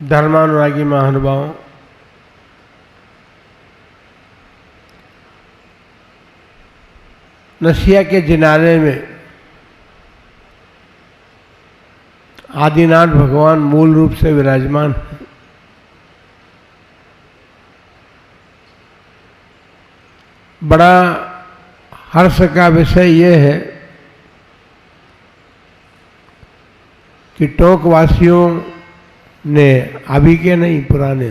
धर्मानुरागी महानुभावों, नसिया के जिनारे में आदिनाथ भगवान मूल रूप से विराजमान है। बड़ा हर्ष का विषय यह है कि टोंकवासियों ने, अभी के नहीं पुराने,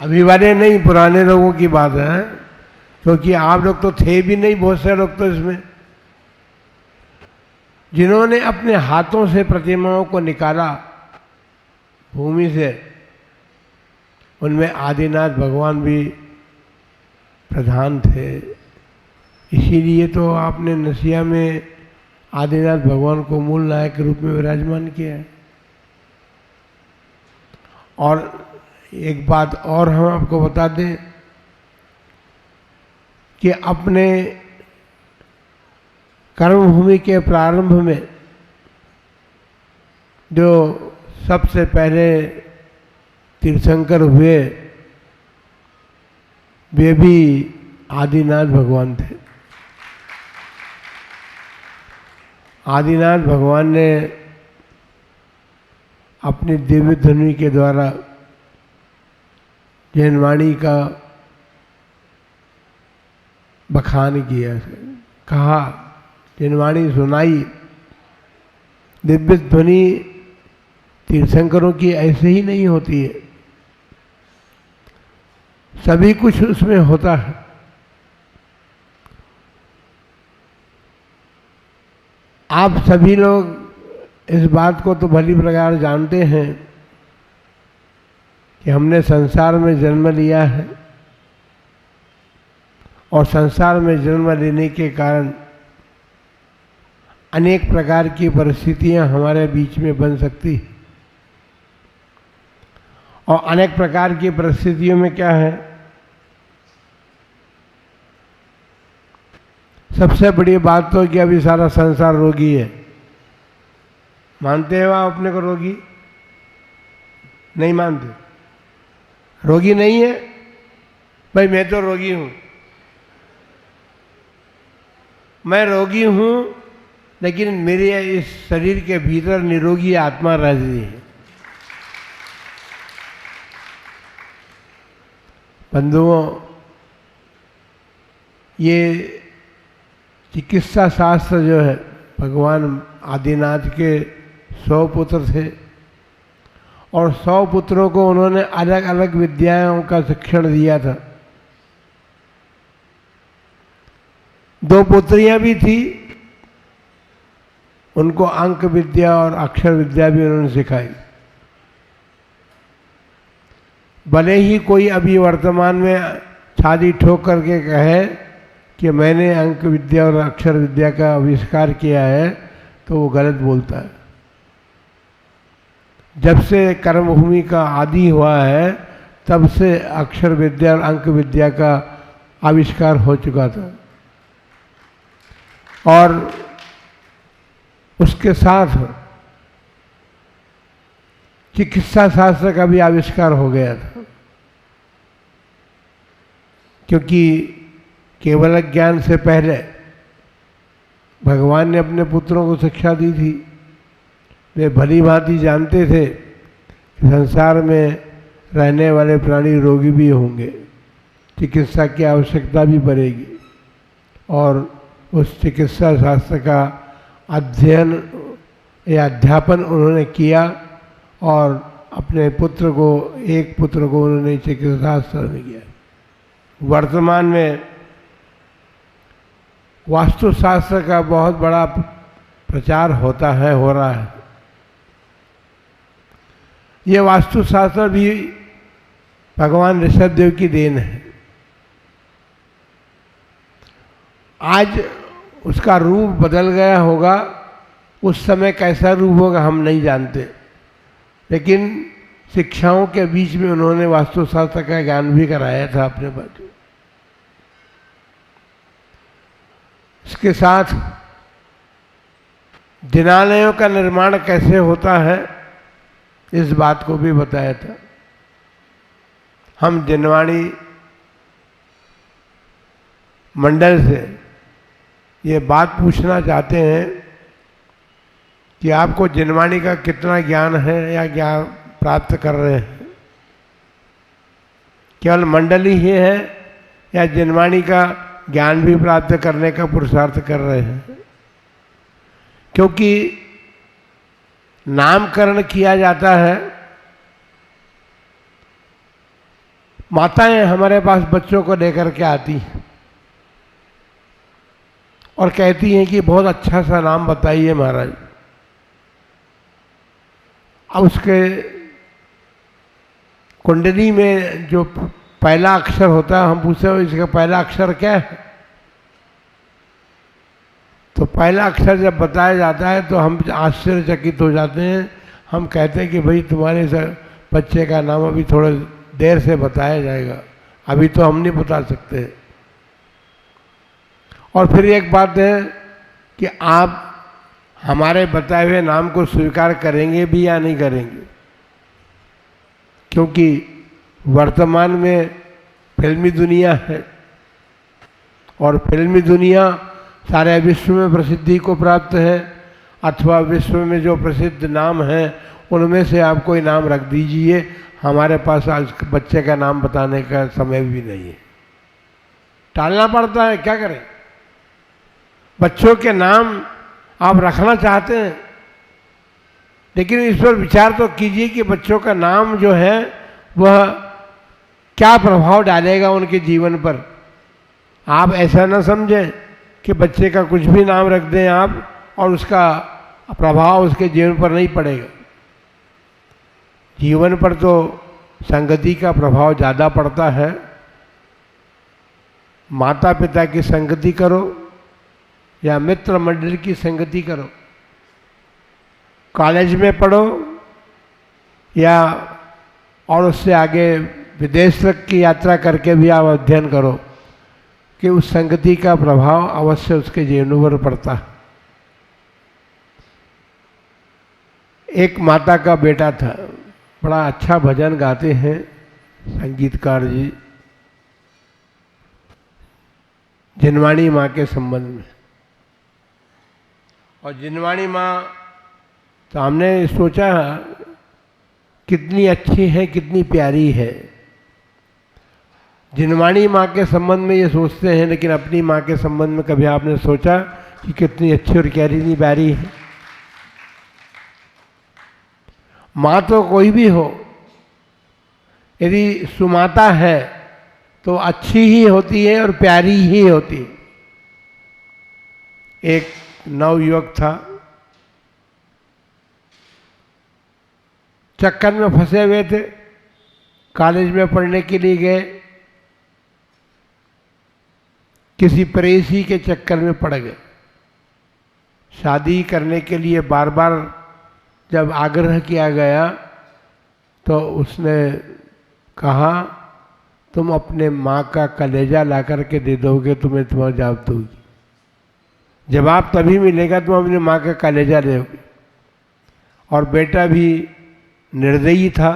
अभी वाले नहीं पुराने लोगों की बात है, क्योंकि आप लोग तो थे भी नहीं, बहुत से लोग तो इसमें, जिन्होंने अपने हाथों से प्रतिमाओं को निकाला भूमि से, उनमें आदिनाथ भगवान भी प्रधान थे। इसीलिए तो आपने नसिया में आदिनाथ भगवान को मूल नायक के रूप में विराजमान किया है। और एक बात और हम आपको बता दें कि अपने कर्मभूमि के प्रारंभ में जो सबसे पहले तीर्थंकर हुए वे भी आदिनाथ भगवान थे। आदिनाथ भगवान ने अपनी दिव्य ध्वनि के द्वारा जैनवाणी का बखान किया, कहा, जैनवाणी सुनाई। दिव्य ध्वनि तीर्थंकरों की ऐसे ही नहीं होती है, सभी कुछ उसमें होता है। आप सभी लोग इस बात को तो भली प्रकार जानते हैं कि हमने संसार में जन्म लिया है और संसार में जन्म लेने के कारण अनेक प्रकार की परिस्थितियां हमारे बीच में बन सकती हैं। और अनेक प्रकार की परिस्थितियों में क्या है, सबसे बड़ी बात तो कि अभी सारा संसार रोगी है। मानते हो आप अपने को रोगी? नहीं मानते? रोगी नहीं है भाई, मैं तो रोगी हूं, मैं रोगी हूं, लेकिन मेरे इस शरीर के भीतर निरोगी आत्मा रह रही है। बंधुओं, ये चिकित्सा शास्त्र जो है, भगवान आदिनाथ के 100 पुत्र थे और 100 पुत्रों को उन्होंने अलग अलग विद्याओं का शिक्षण दिया था। 2 पुत्रियां भी थी, उनको अंक विद्या और अक्षर विद्या भी उन्होंने सिखाई। भले ही कोई अभी वर्तमान में छाती ठोक करके कहे कि मैंने अंक विद्या और अक्षर विद्या का आविष्कार किया है, तो वो गलत बोलता है। जब से कर्मभूमि का आदि हुआ है, तब से अक्षर विद्या और अंक विद्या का आविष्कार हो चुका था। और उसके साथ चिकित्सा शास्त्र का भी आविष्कार हो गया था, क्योंकि केवल ज्ञान से पहले भगवान ने अपने पुत्रों को शिक्षा दी थी। वे भली भांति जानते थे कि संसार में रहने वाले प्राणी रोगी भी होंगे, चिकित्सा की आवश्यकता भी पड़ेगी। और उस चिकित्सा शास्त्र का अध्ययन या अध्यापन उन्होंने किया और अपने पुत्र को, एक पुत्र को उन्होंने चिकित्सा शास्त्र में किया। वर्तमान में वास्तुशास्त्र का बहुत बड़ा प्रचार होता है, हो रहा है। ये वास्तुशास्त्र भी भगवान ऋषभदेव की देन है। आज उसका रूप बदल गया होगा, उस समय कैसा रूप होगा हम नहीं जानते, लेकिन शिक्षाओं के बीच में उन्होंने वास्तुशास्त्र का ज्ञान भी कराया था अपने बच्चों। इसके साथ जिनालयों का निर्माण कैसे होता है इस बात को भी बताया था। हम जिनवाणी मंडल से ये बात पूछना चाहते हैं कि आपको जिनवाणी का कितना ज्ञान है या ज्ञान प्राप्त कर रहे हैं? केवल मंडल ही है या जिनवाणी का ज्ञान भी प्राप्त करने का पुरुषार्थ कर रहे हैं? क्योंकि नामकरण किया जाता है, माताएं हमारे पास बच्चों को लेकर के आती हैं और कहती हैं कि बहुत अच्छा सा नाम बताइए महाराज। अब उसके कुंडली में जो पहला अक्षर होता है, हम पूछते हैं इसका पहला अक्षर क्या है? तो पहला अक्षर जब बताया जाता है तो हम आश्चर्यचकित हो जाते हैं। हम कहते हैं कि भाई तुम्हारे बच्चे का नाम अभी थोड़ा देर से बताया जाएगा, अभी तो हम नहीं बता सकते। और फिर एक बात है कि आप हमारे बताए हुए नाम को स्वीकार करेंगे भी या नहीं करेंगे, क्योंकि वर्तमान में फिल्मी दुनिया है और फिल्मी दुनिया सारे विश्व में प्रसिद्धि को प्राप्त है, अथवा विश्व में जो प्रसिद्ध नाम हैं उनमें से आप कोई नाम रख दीजिए। हमारे पास आज बच्चे का नाम बताने का समय भी नहीं है, टालना पड़ता है, क्या करें। बच्चों के नाम आप रखना चाहते हैं, लेकिन इस पर विचार तो कीजिए कि बच्चों का नाम जो है वह क्या प्रभाव डालेगा उनके जीवन पर। आप ऐसा ना समझें कि बच्चे का कुछ भी नाम रख दें आप और उसका प्रभाव उसके जीवन पर नहीं पड़ेगा। जीवन पर तो संगति का प्रभाव ज़्यादा पड़ता है। माता पिता की संगति करो या मित्र मंडल की संगति करो, कॉलेज में पढ़ो या और उससे आगे विदेश तक की यात्रा करके भी आप अध्ययन करो कि उस संगति का प्रभाव अवश्य उसके जीवन पर पड़ता है। एक माता का बेटा था, बड़ा अच्छा भजन गाते हैं संगीतकार जी, जिनवाणी माँ के संबंध में। और जिनवाणी माँ तो हमने सोचा कितनी अच्छी है, कितनी प्यारी है। जिनवाणी माँ के संबंध में ये सोचते हैं, लेकिन अपनी माँ के संबंध में कभी आपने सोचा कि कितनी अच्छी और कितनी प्यारी है? माँ तो कोई भी हो, यदि सुमाता है तो अच्छी ही होती है और प्यारी ही होती है। एक नवयुवक था, चक्कर में फंसे हुए थे, कॉलेज में पढ़ने के लिए गए, किसी प्रेसी के चक्कर में पड़ गए। शादी करने के लिए बार बार जब आग्रह किया गया तो उसने कहा तुम अपने माँ का कलेजा ला करके दे दोगे तुम्हें तुम्हारा जवाब दूंगी। जवाब तभी मिलेगा तुम अपनी माँ का कलेजा दोगे। और बेटा भी निर्दयी था,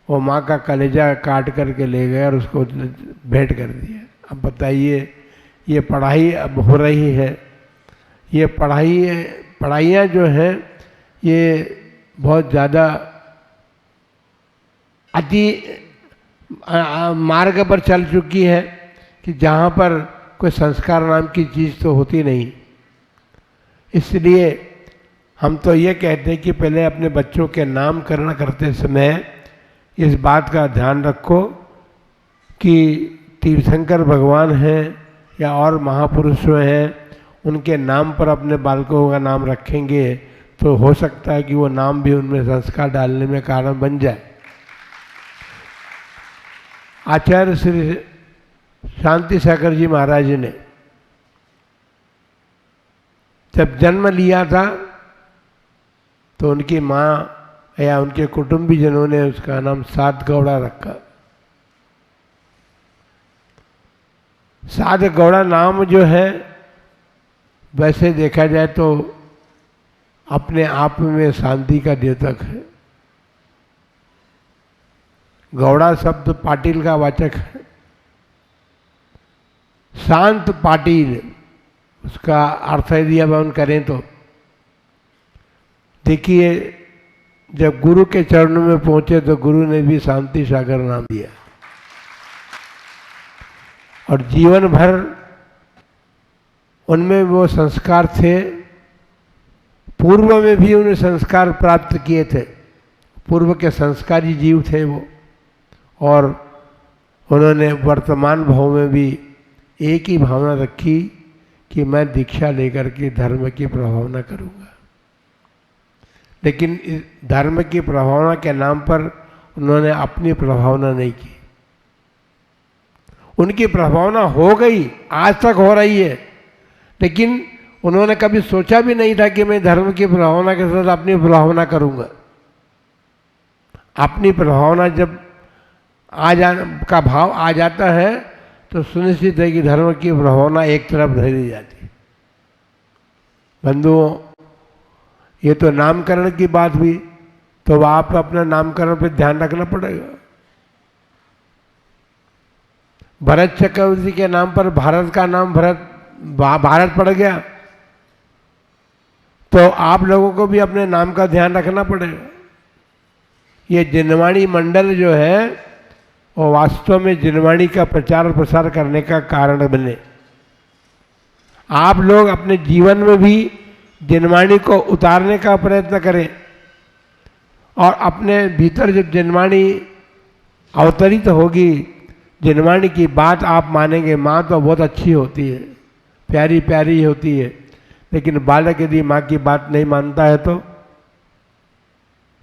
वो माँ का कलेजा काट करके ले गया और उसको भेंट कर दिया। अब बताइए, ये पढ़ाई अब हो रही है, ये पढ़ाइयाँ जो हैं ये बहुत ज़्यादा अति मार्ग पर चल चुकी है कि जहाँ पर कोई संस्कार नाम की चीज़ तो होती नहीं। इसलिए हम तो ये कहते हैं कि पहले अपने बच्चों के नामकरण करते समय इस बात का ध्यान रखो कि तीर्थंकर भगवान हैं या और महापुरुष हैं, उनके नाम पर अपने बालकों का नाम रखेंगे तो हो सकता है कि वो नाम भी उनमें संस्कार डालने में कारण बन जाए। आचार्य श्री शांति सागर जी महाराज ने जब जन्म लिया था तो उनकी माँ या उनके कुटुंबीजनों ने उसका नाम सात गौड़ा रखा। सात गौड़ा नाम जो है वैसे देखा जाए तो अपने आप में शांति का द्योतक है। गौड़ा शब्द पाटिल का वाचक है। शांत पाटिल, उसका अर्थ यदि हम करें तो देखिए, जब गुरु के चरणों में पहुंचे तो गुरु ने भी शांति सागर नाम दिया, और जीवन भर उनमें वो संस्कार थे। पूर्व में भी उन्हें संस्कार प्राप्त किए थे, पूर्व के संस्कारी जीव थे वो, और उन्होंने वर्तमान भाव में भी एक ही भावना रखी कि मैं दीक्षा लेकर के धर्म की प्रभावना करूंगा। लेकिन इस धर्म की प्रभावना के नाम पर उन्होंने अपनी प्रभावना नहीं की। उनकी प्रभावना हो गई, आज तक हो रही है, लेकिन उन्होंने कभी सोचा भी नहीं था कि मैं धर्म की प्रभावना के साथ अपनी प्रभावना करूंगा। अपनी प्रभावना जब का भाव आ जाता है तो सुनिश्चित है कि धर्म की प्रभावना एक तरफ धरी जाती है। बंधुओं, ये तो नामकरण की बात हुई, तो आप अपना नामकरण पे ध्यान रखना पड़ेगा। भरत चक्रवर्ती के नाम पर भारत का नाम भारत पड़ गया, तो आप लोगों को भी अपने नाम का ध्यान रखना पड़ेगा। ये जिनवाणी मंडल जो है वो वास्तव में जिनवाणी का प्रचार प्रसार करने का कारण बने। आप लोग अपने जीवन में भी जिनवाणी को उतारने का प्रयत्न करें, और अपने भीतर जब जिनवाणी अवतरित होगी, जिनवाणी की बात आप मानेंगे। माँ तो बहुत अच्छी होती है, प्यारी प्यारी होती है, लेकिन बालक यदि माँ की बात नहीं मानता है तो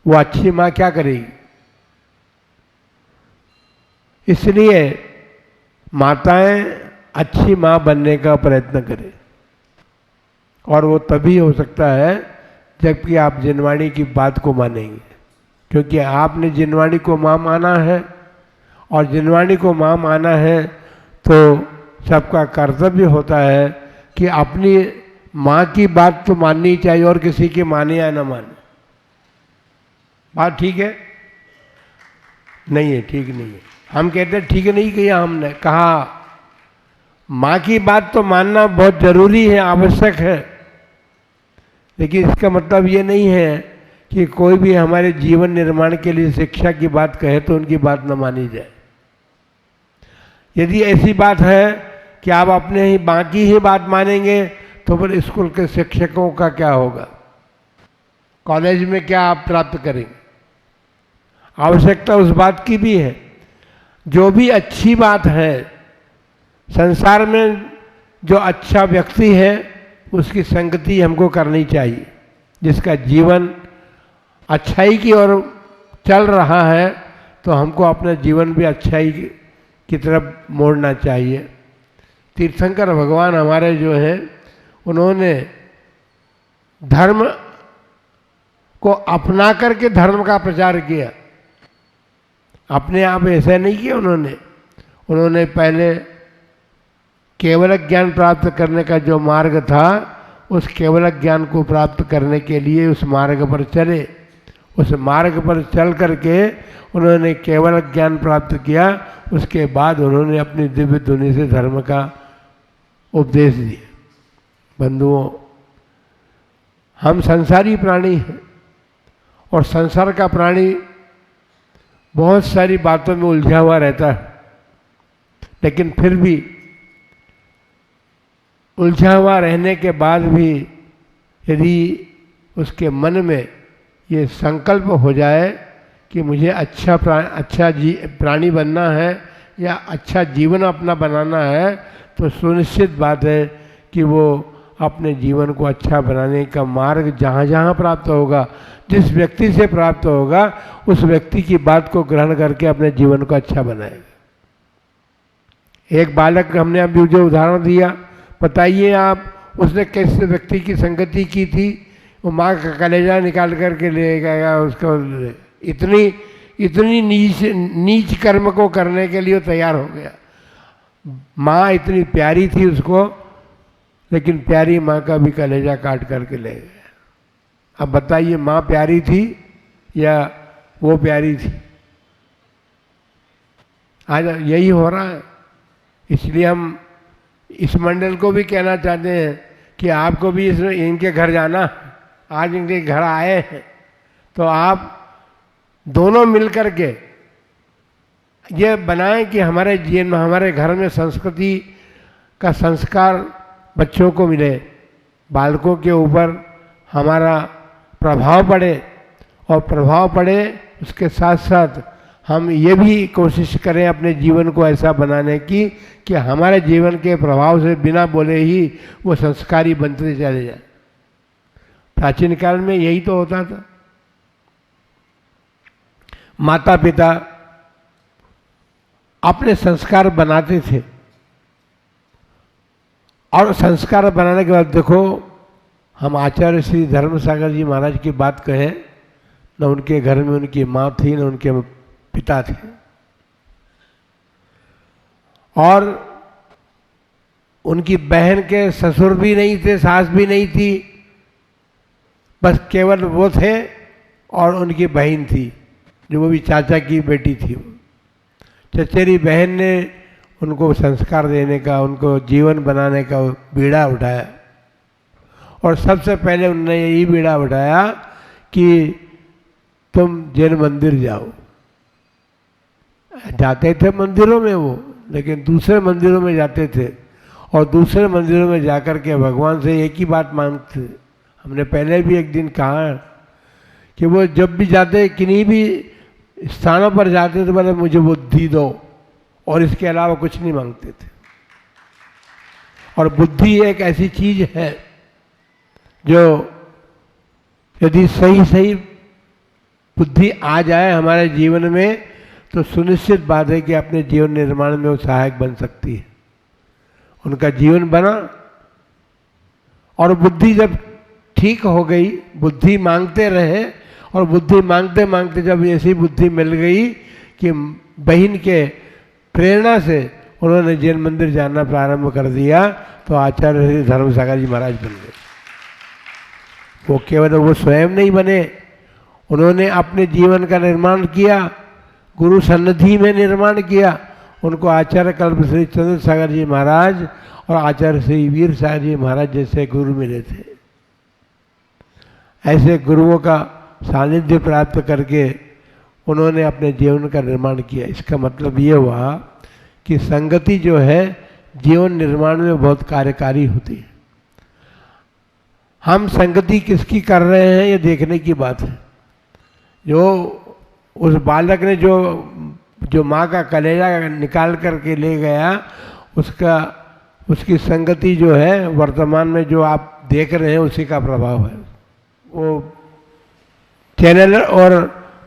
वो अच्छी माँ क्या करेगी? इसलिए माताएं अच्छी माँ बनने का प्रयत्न करें, और वो तभी हो सकता है जबकि आप जिनवाणी की बात को मानेंगे, क्योंकि आपने जिनवाणी को माँ माना है, और जिनवाणी को माँ माना है तो सबका कर्तव्य होता है कि अपनी माँ की बात तो माननी ही चाहिए, और किसी की माने या न माने। बात ठीक है? नहीं है, ठीक नहीं है। हम कहते हैं ठीक नहीं किया, हमने कहा माँ की बात तो मानना बहुत जरूरी है, आवश्यक है, लेकिन इसका मतलब ये नहीं है कि कोई भी हमारे जीवन निर्माण के लिए शिक्षा की बात कहे तो उनकी बात न मानी जाए। यदि ऐसी बात है कि आप अपने ही बाकी ही बात मानेंगे तो फिर स्कूल के शिक्षकों का क्या होगा? कॉलेज में क्या आप प्राप्त करेंगे? आवश्यकता उस बात की भी है। जो भी अच्छी बात है संसार में, जो अच्छा व्यक्ति है उसकी संगति हमको करनी चाहिए। जिसका जीवन अच्छाई की ओर चल रहा है तो हमको अपना जीवन भी अच्छाई की तरफ मोड़ना चाहिए। तीर्थंकर भगवान हमारे जो हैं, उन्होंने धर्म को अपना करके धर्म का प्रचार किया। अपने आप ऐसा नहीं किया उन्होंने पहले केवल ज्ञान प्राप्त करने का जो मार्ग था, उस केवल ज्ञान को प्राप्त करने के लिए उस मार्ग पर चले। उस मार्ग पर चल करके उन्होंने केवल ज्ञान प्राप्त किया। उसके बाद उन्होंने अपनी दिव्य ध्वनि से धर्म का उपदेश दिया। बंधुओं, हम संसारी प्राणी हैं, और संसार का प्राणी बहुत सारी बातों में उलझा हुआ रहता है, लेकिन फिर भी उलझा हुआ रहने के बाद भी यदि उसके मन में ये संकल्प हो जाए कि मुझे अच्छा प्राणी बनना है या अच्छा जीवन अपना बनाना है, तो सुनिश्चित बात है कि वो अपने जीवन को अच्छा बनाने का मार्ग जहाँ जहाँ प्राप्त होगा, जिस व्यक्ति से प्राप्त होगा, उस व्यक्ति की बात को ग्रहण करके अपने जीवन को अच्छा बनाएगा। एक बालक हमने अभी जो उदाहरण दिया, बताइए आप, उसने कैसे व्यक्ति की संगति की थी? वो माँ का कलेजा निकाल करके ले गया उसको। इतनी नीच कर्म को करने के लिए तैयार हो गया। माँ इतनी प्यारी थी उसको, लेकिन प्यारी माँ का भी कलेजा काट करके ले गया। अब बताइए, माँ प्यारी थी या वो प्यारी थी? आज यही हो रहा है। इसलिए हम इस मंडल को भी कहना चाहते हैं कि आपको भी इनके घर जाना। आज इनके घर आए हैं तो आप दोनों मिलकर के ये बनाएं कि हमारे जीवन में, हमारे घर में संस्कृति का संस्कार बच्चों को मिले, बालकों के ऊपर हमारा प्रभाव पड़े, और प्रभाव पड़े उसके साथ साथ हम ये भी कोशिश करें अपने जीवन को ऐसा बनाने की कि हमारे जीवन के प्रभाव से बिना बोले ही वो संस्कारी बनते चले जाए। प्राचीन काल में यही तो होता था। माता पिता अपने संस्कार बनाते थे, और संस्कार बनाने के बाद देखो, हम आचार्य श्री धर्मसागर जी महाराज की बात कहें, न उनके घर में उनकी माँ थी न उनके पिता थे, और उनकी बहन के ससुर भी नहीं थे, सास भी नहीं थी, बस केवल वो थे और उनकी बहन थी जो वो भी चाचा की बेटी थी। चचेरी बहन ने उनको संस्कार देने का, उनको जीवन बनाने का बीड़ा उठाया, और सबसे पहले उन्होंने यही बीड़ा उठाया कि तुम जैन मंदिर जाओ। जाते थे मंदिरों में वो, लेकिन दूसरे मंदिरों में जाते थे, और दूसरे मंदिरों में जाकर के भगवान से एक ही बात मांगते। हमने पहले भी एक दिन कहा कि वो जब भी जाते, किन्हीं भी स्थानों पर जाते थे, बोले मुझे बुद्धि दो, और इसके अलावा कुछ नहीं मांगते थे। और बुद्धि एक ऐसी चीज है जो यदि सही सही बुद्धि आ जाए हमारे जीवन में, तो सुनिश्चित बात है कि अपने जीवन निर्माण में वो सहायक बन सकती है। उनका जीवन बना, और बुद्धि जब ठीक हो गई, बुद्धि मांगते रहे, और बुद्धि मांगते मांगते जब ऐसी बुद्धि मिल गई कि बहन के प्रेरणा से उन्होंने जैन मंदिर जाना प्रारंभ कर दिया, तो आचार्य श्री धर्मसागर जी महाराज बन गए। वो केवल वो स्वयं नहीं बने, उन्होंने अपने जीवन का निर्माण किया, गुरु सन्निधि में निर्माण किया। उनको आचार्य कल्प श्री चंद्रसागर जी महाराज और आचार्य श्री वीर सागर जी महाराज जैसे गुरु मिले थे। ऐसे गुरुओं का सानिध्य प्राप्त करके उन्होंने अपने जीवन का निर्माण किया। इसका मतलब ये हुआ कि संगति जो है जीवन निर्माण में बहुत कार्यकारी होती है। हम संगति किसकी कर रहे हैं ये देखने की बात है। जो उस बालक ने जो माँ का कलेजा निकाल करके ले गया, उसकी संगति जो है वर्तमान में जो आप देख रहे हैं उसी का प्रभाव है। वो चैनल और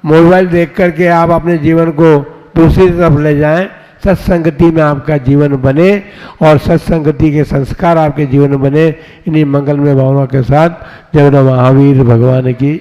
मोबाइल देख करके आप अपने जीवन को दूसरी तरफ ले जाएं, सत्संगति में आपका जीवन बने और सत्संगति के संस्कार आपके जीवन बने। इन्हीं मंगलमय भावना के साथ जय महावीर भगवान की